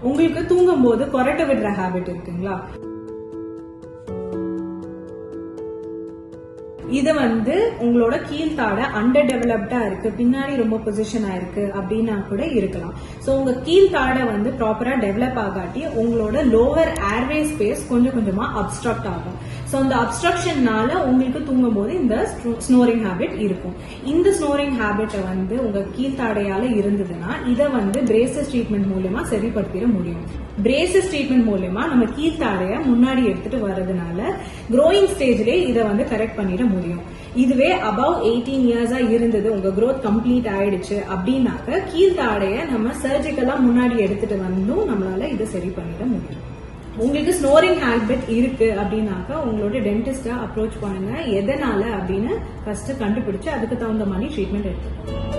உங்களுக்கு தூங்கும் போது கொரட்டை விடுற ஹேபிட் இருக்குங்களா? இது உங்களோட கீழ்த்தாடை அண்டர் டெவலப்டா இருக்கு, பின்னாடி ரொம்ப பொசிஷன் ஆயிருக்கு அப்படின்னா கூட இருக்கலாம். சோ உங்க கீழ்த்தாடை ப்ராப்பரா டெவலப் ஆகாட்டி உங்களோட லோவர் ஏர்வே ஸ்பேஸ் கொஞ்சம் கொஞ்சமா அப்ஸ்ட்ரக்ட் ஆகும். சோ அந்த அப்ஸ்ட்ரக்ஷன்னால உங்களுக்கு தூங்கும் போது இந்த ஸ்னோரிங் ஹேபிட் இருக்கும். இந்த ஸ்னோரிங் ஹேபிட்டை உங்க கீழ்த்தாடையால இருந்ததுன்னா இதை பிரேசஸ் ட்ரீட்மெண்ட் மூலமா சரிப்படுத்திட முடியும். பிரேசஸ் ட்ரீட்மெண்ட் மூலமா நம்ம கீழ்த்தாடைய முன்னாடி எடுத்துட்டு வர்றதுனால க்ரோயிங் ஸ்டேஜ்லயே இதை கரெக்ட் பண்ணிட முடியும். இதுவே அபவ் 18 இயர்ஸா இருந்தது, உங்க growth கம்ப்ளீட் ஆயிடுச்சு அப்படின்னாக்க கீழ்த்தாடைய நம்ம சர்ஜிக்கலா முன்னாடி எடுத்துட்டு வந்தும் நம்மளால இதை சரி பண்ணிட முடியும். உங்களுக்கு ஸ்னோரிங் ஹேபிட் இருக்கு அப்படின்னாக்க உங்களோட டென்டிஸ்ட அப்ரோச் பண்ணுங்க. எதனால அப்படின்னு ஃபர்ஸ்ட் கண்டுபிடிச்சு அதுக்கு தகுந்த மாதிரி ட்ரீட்மெண்ட் எடுத்துக்கோங்க.